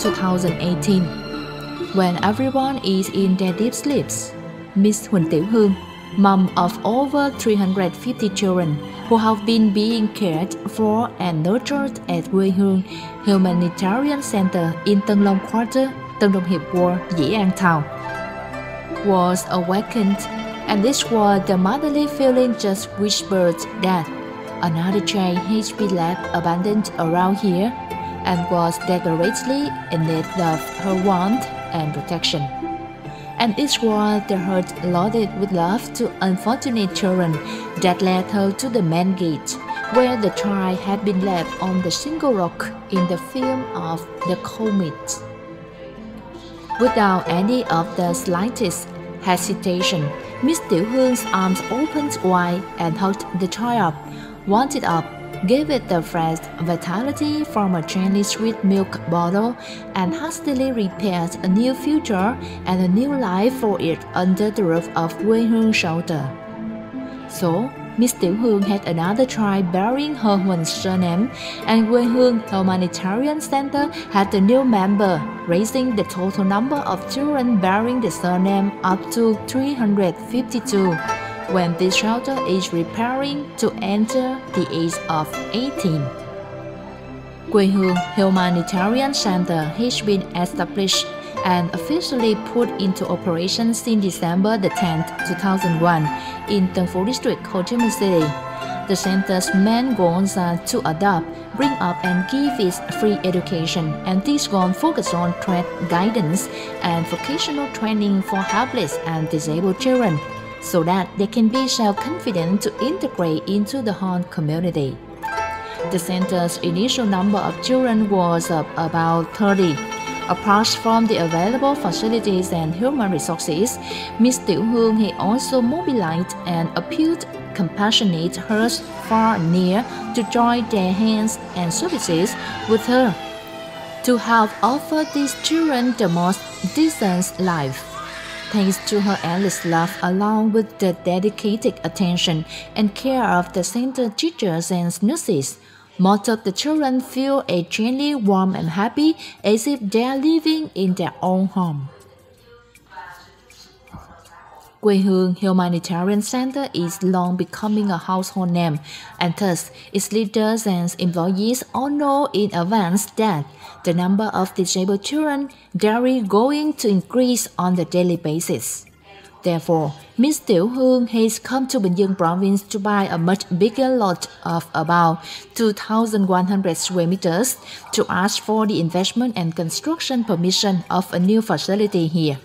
2018. When everyone is in their deep sleeps, Miss Huynh Tieu Huong, mom of over 350 children who have been being cared for and nurtured at Que Hong Humanitarian Center in Tân Long Quarter, Tân Đông Hiệp Ward, Dĩ An Town, was awakened, and this was the motherly feeling just whispered that another child has been left abandoned around here and was desperately in need of her warmth and protection. And it was the heart loaded with love to unfortunate children that led her to the main gate, where the child had been left on the single rock in the film of the comet. Without any of the slightest hesitation, Miss Tieu Huong's arms opened wide and hugged the child up, warmed it up, gave it the fresh vitality from a gently sweet milk bottle, and hastily repaired a new future and a new life for it under the roof of Quê Hương shelter. So, Miss Tieu Huong had another child bearing her own surname, and Quê Hương Humanitarian Center had a new member, raising the total number of children bearing the surname up to 352. When this shelter is preparing to enter the age of 18. Quê Hương Humanitarian Center has been established and officially put into operation since December the 10th, 2001 in Tân Phú District, Ho Chi Minh City. The center's main goals are to adopt, bring up and give its free education, and these goals focus on trade guidance and vocational training for helpless and disabled children, so that they can be self-confident to integrate into the whole community. The center's initial number of children was about 30. Apart from the available facilities and human resources, Miss Tieu Huong has also mobilized and appealed compassionate hearts far and near to join their hands and services with her to help offer these children the most decent life. Thanks to her endless love, along with the dedicated attention and care of the center teachers and nurses, most of the children feel genuinely warm and happy, as if they are living in their own home. Quê Hương Humanitarian Center is long becoming a household name, and thus its leaders and employees all know in advance that the number of disabled children is going to increase on a daily basis. Therefore, Miss Tieu Huong has come to Bình Dương province to buy a much bigger lot of about 2,100 square meters to ask for the investment and construction permission of a new facility here.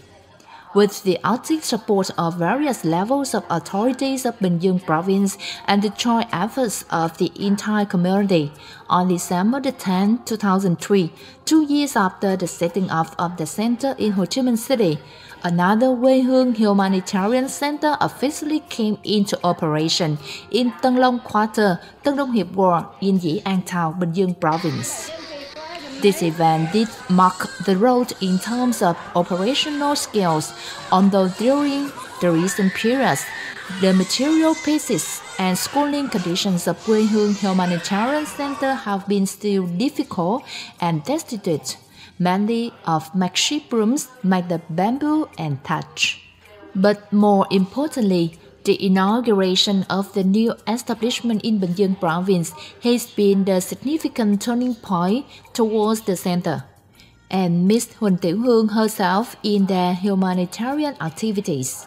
With the active support of various levels of authorities of Bình Dương province and the joint efforts of the entire community, on December 10, 2003, 2 years after the setting up of the center in Ho Chi Minh City, another Quê Hương Humanitarian Center officially came into operation in Tân Long Quarter, Tân Đông Hiệp Ward in Dĩ An Town, Bình Dương province. This event did mark the road in terms of operational skills, although during the recent periods, the material basis and schooling conditions of Quê Hương Humanitarian Center have been still difficult and destitute, mainly of makeshift rooms made of bamboo and thatch. But more importantly, the inauguration of the new establishment in Bình Dương province has been the significant turning point towards the center, and Miss Huynh Tieu Huong herself in their humanitarian activities.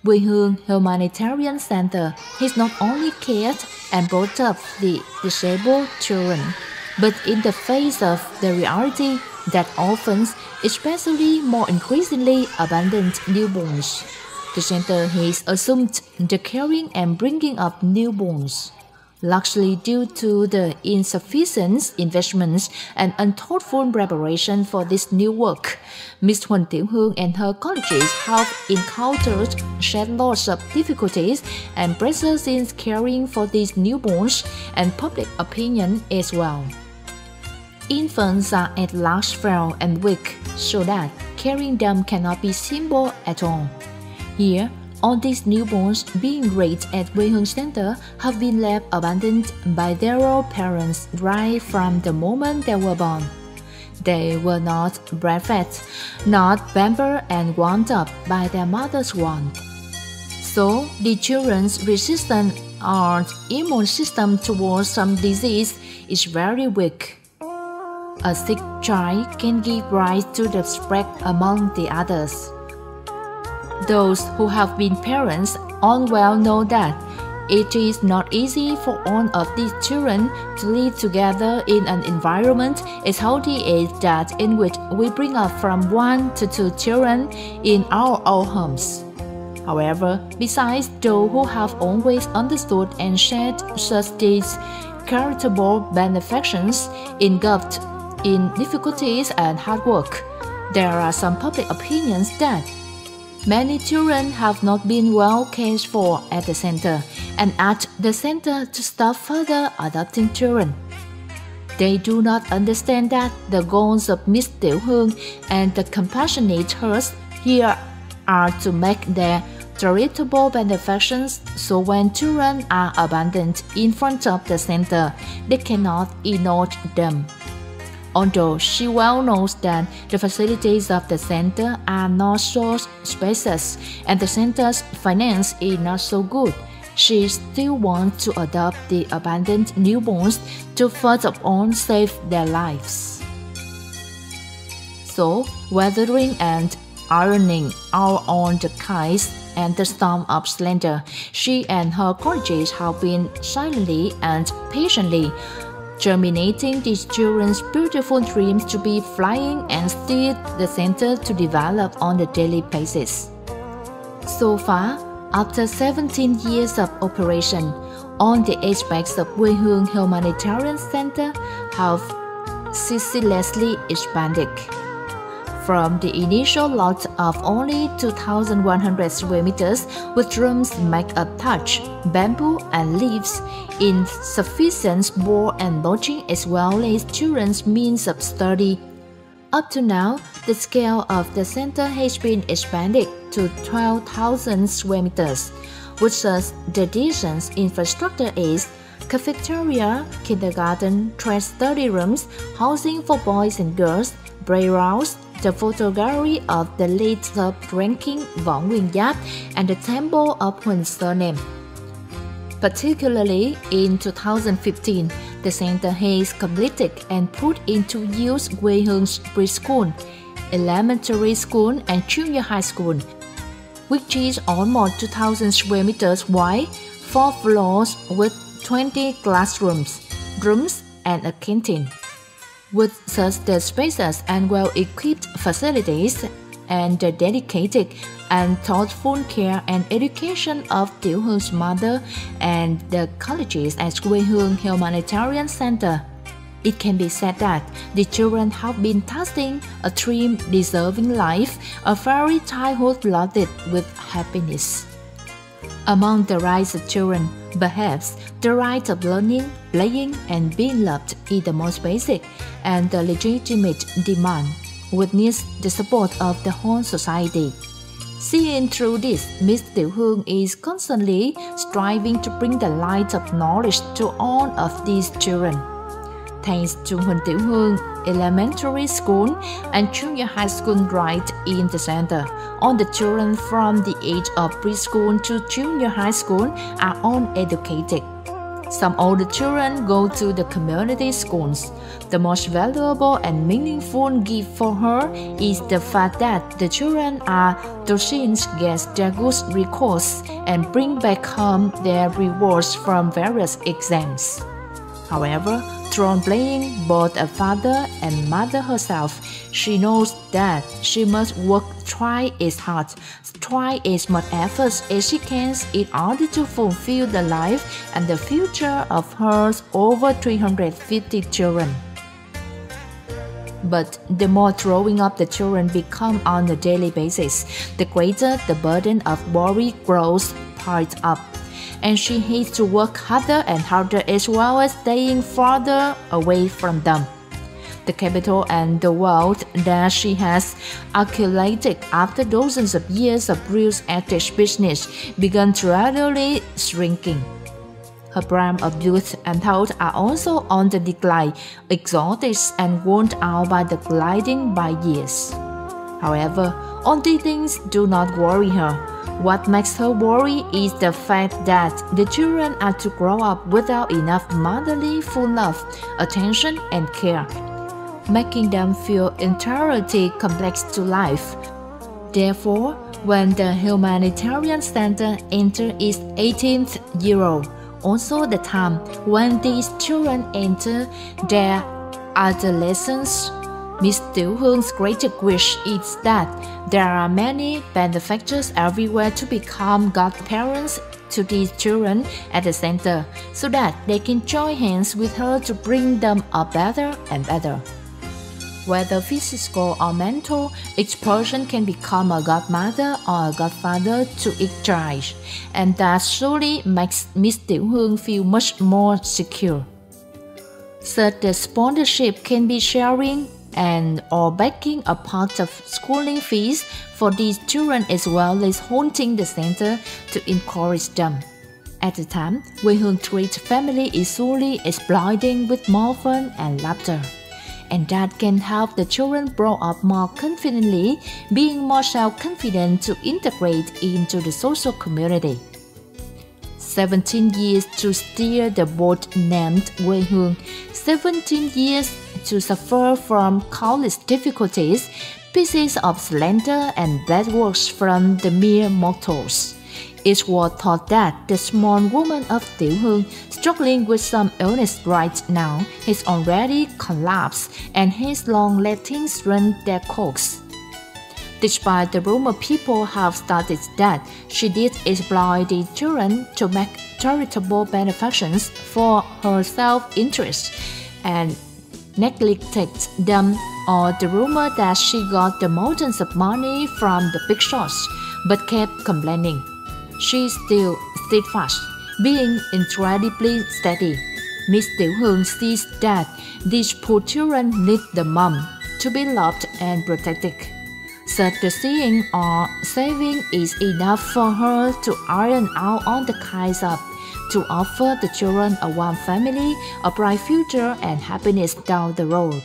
Quê Hương Humanitarian Center has not only cared and brought up the disabled children, but in the face of the reality, that orphans, especially more increasingly abandoned newborns. The center has assumed the caring and bringing up newborns, largely due to the insufficient investments and unthoughtful preparation for this new work. Ms. Huynh Tieu Huong and her colleagues have encountered lots of difficulties and pressures in caring for these newborns and public opinion as well. Infants are at large, frail and weak, so that caring them cannot be simple at all. Here, all these newborns being raised at Que Huong Center have been left abandoned by their parents right from the moment they were born. They were not breastfed, not pampered and warmed up by their mother's warmth. So, the children's resistance or immune system towards some disease is very weak. A sick child can give rise to the spread among the others. Those who have been parents all well know that it is not easy for all of these children to live together in an environment as healthy as that in which we bring up from 1 to 2 children in our own homes. However, besides those who have always understood and shared such these charitable benefactions engulfed in difficulties and hard work, there are some public opinions that many children have not been well cared for at the center and ask the center to stop further adopting children. They do not understand that the goals of Ms. Tieu Huong and the compassionate hearts here are to make their charitable benefactions so when children are abandoned in front of the center, they cannot ignore them. Although she well knows that the facilities of the center are not so spacious and the center's finance is not so good, she still wants to adopt the abandoned newborns to first of all save their lives. So, weathering and ironing out all the kites and the storm of slander, she and her colleagues have been silently and patiently germinating these children's beautiful dreams to be flying and steer the center to develop on a daily basis. So far, after 17 years of operation, all the aspects of Quê Hương Humanitarian Center have ceaselessly expanded. From the initial lot of only 2,100 square meters with rooms made of thatch, bamboo and leaves, insufficient board and lodging as well as children's means of study. Up to now, the scale of the center has been expanded to 12,000 square meters, with such the decent infrastructure as cafeteria, kindergarten, trade study rooms, housing for boys and girls, playgrounds, the photo gallery of the late top-ranking Võ Nguyên Giáp, and the temple of Huỳnh surname. Particularly in 2015, the center has completed and put into use Quê Hương preschool, elementary school, and junior high school, which is almost 2,000 square meters wide, 4 floors with 20 classrooms, rooms, and a canteen. With such the spacious and well-equipped facilities and the dedicated and thoughtful care and education of Tieu Huong's mother and the colleagues at Quê Hương Humanitarian Center, it can be said that the children have been tasting a dream deserving life, a fairy childhood loaded with happiness. Among the rights of children, perhaps the right of learning, playing, and being loved is the most basic and the legitimate demand, which needs the support of the whole society. Seeing through this, Ms. Tieu Huong is constantly striving to bring the light of knowledge to all of these children. Thanks to Huynh Tieu Huong Elementary School and Junior High School right in the center, all the children from the age of preschool to junior high school are all educated. Some older children go to the community schools. The most valuable and meaningful gift for her is the fact that the children are docents get their good records and bring back home their rewards from various exams. However, through playing both a father and mother herself, she knows that she must work twice as hard, twice as much effort as she can in order to fulfill the life and the future of her over 350 children. But the more growing up the children become on a daily basis, the greater the burden of worry grows piled up. And she has to work harder and harder as well as staying farther away from them. The capital and the wealth that she has accumulated after dozens of years of real estate business began gradually shrinking. Her prime of youth and health are also on the decline, exhausted and worn out by the gliding by years. However, all these things do not worry her. What makes her worry is the fact that the children are to grow up without enough motherly full love, attention, and care, making them feel entirely complex to life. Therefore, when the Humanitarian Center enters its 18th year, also the time when these children enter their adolescence, Miss Tieu Huong's greatest wish is that there are many benefactors everywhere to become godparents to these children at the center, so that they can join hands with her to bring them up better and better. Whether physical or mental, each person can become a godmother or a godfather to each child, and that surely makes Miss Tieu Huong feel much more secure. Such a sponsorship can be sharing and or backing a part of schooling fees for these children as well as haunting the center to encourage them. At the time, Quê Hương treats family is solely exploiting with more fun and laughter, and that can help the children grow up more confidently, being more self-confident to integrate into the social community. 17 years to steer the boat named Quê Hương, 17 years to suffer from countless difficulties, pieces of slender and bad works from the mere mortals. It was thought that the small woman of Tieu Huong, struggling with some illness right now, has already collapsed and has long let things run their course. Despite the rumor people have started that she did exploit the children to make charitable benefactions for her self-interest and neglected them, or the rumor that she got the mountains of money from the big shots, but kept complaining. She still steadfast, being incredibly steady. Miss Tieu Huong sees that these poor children need the mom to be loved and protected. Such a seeing or saving is enough for her to iron out all the kinds of, to offer the children a warm family, a bright future, and happiness down the road.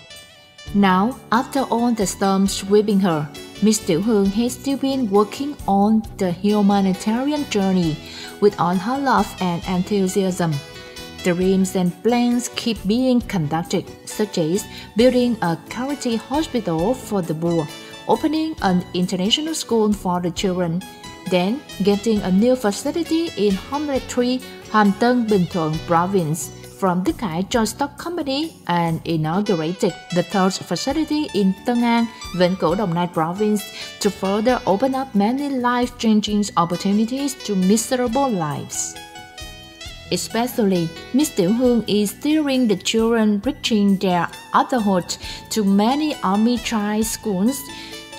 Now, after all the storms sweeping her, Miss Tieu Huong has still been working on the humanitarian journey with all her love and enthusiasm. Dreams and plans keep being conducted, such as building a charity hospital for the poor, opening an international school for the children, then getting a new facility in Hotline 3, Tân, Bình Thuận province from the Cái Joint Stock Company, and inaugurated the third facility in Tân An, Vĩnh Cửu, Đồng Nai province to further open up many life-changing opportunities to miserable lives. Especially, Miss Tieu Huong is steering the children reaching their adulthood to many army child schools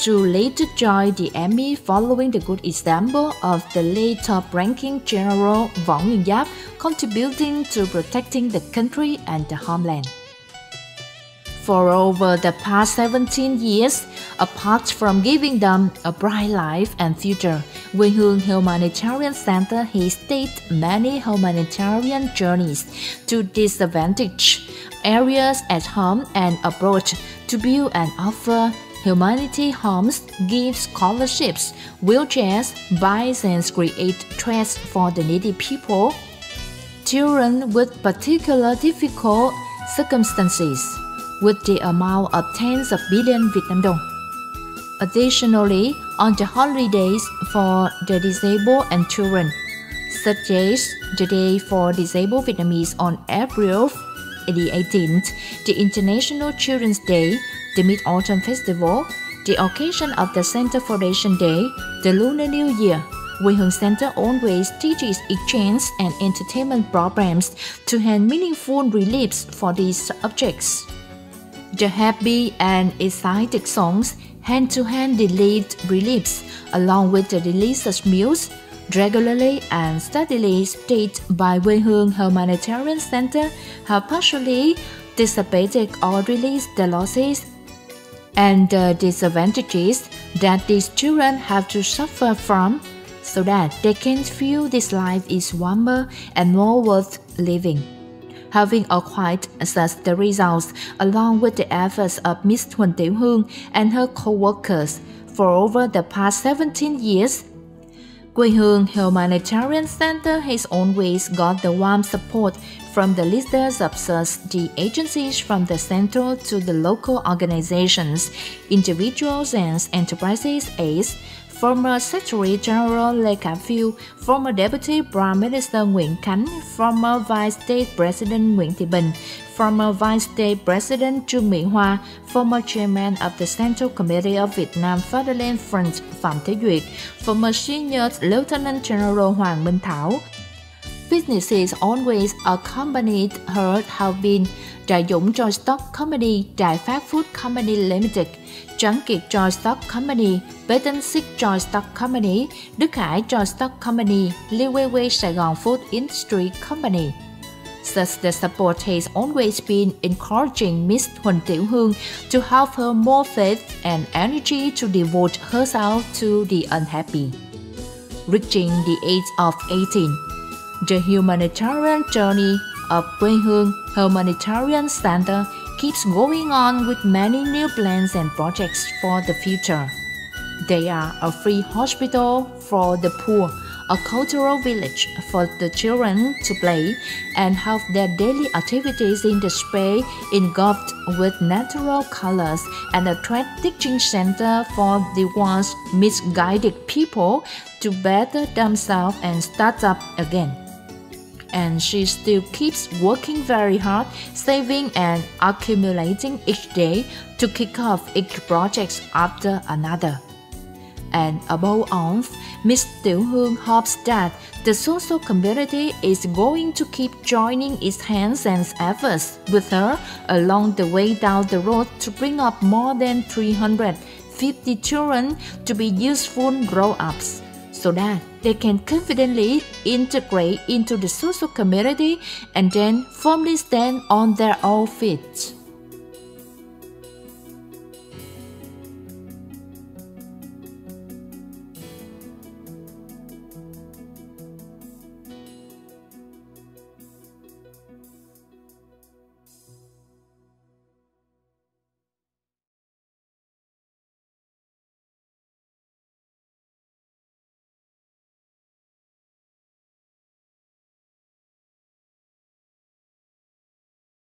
to later join the army following the good example of the late top-ranking General Võ Giáp, contributing to protecting the country and the homeland. For over the past 17 years, apart from giving them a bright life and future, Quê Hương Humanitarian Center has staged many humanitarian journeys to disadvantaged areas at home and abroad to build and offer humanity homes, give scholarships, wheelchairs, buys and create treats for the needy people, children with particular difficult circumstances, with the amount of tens of billions Vietnam đồng. Additionally, on the holidays for the disabled and children, such as the Day for Disabled Vietnamese on April the 18th, the International Children's Day, the Mid-Autumn Festival, the occasion of the Center Foundation Day, the Lunar New Year, Que Huong Center always teaches exchange and entertainment programs to hand meaningful reliefs for these subjects. The happy and exciting songs hand-to-hand delivered reliefs, along with the delicious meals, regularly and steadily staged by Que Huong Humanitarian Center, have partially dissipated or released the losses and the disadvantages that these children have to suffer from, so that they can feel this life is warmer and more worth living. Having acquired such the results, along with the efforts of Miss Huynh Tieu Huong and her co-workers for over the past 17 years, Que Huong Humanitarian Center has always got the warm support from the leaders of such the agencies, from the central to the local organizations, individuals and enterprises as former Secretary General Lê Khả Phiêu, former Deputy Prime Minister Nguyễn Khánh, former Vice State President Nguyễn Thị Bình, former Vice State President Trương Mỹ Hoa, former Chairman of the Central Committee of Vietnam Fatherland Front Phạm Thế Duyệt, former Senior Lieutenant General Hoàng Minh Thảo. Businesses always accompanied her have been Đại Dũng Joy Stock Company, Đại Phát Food Company Limited, Trấn Kiệt Joy Stock Company, Bế Tĩnh Xích Joy Stock Company, Đức Hải Joy Stock Company, Liên Quê Sài Gòn Food Industry Company. Thus, the support has always been encouraging Miss Huynh Tieu Huong to have her more faith and energy to devote herself to the unhappy. Reaching the age of 18, the humanitarian journey of Que Huong Humanitarian Center keeps going on with many new plans and projects for the future. They are a free hospital for the poor, a cultural village for the children to play and have their daily activities in the space engulfed with natural colors, and a trade teaching center for the once misguided people to better themselves and start up again. And she still keeps working very hard, saving and accumulating each day to kick off each project after another. And above all, Miss Tieu Huong hopes that the social community is going to keep joining its hands and efforts with her along the way down the road to bring up more than 350 children to be useful grown-ups, so that they can confidently integrate into the social community and then firmly stand on their own feet.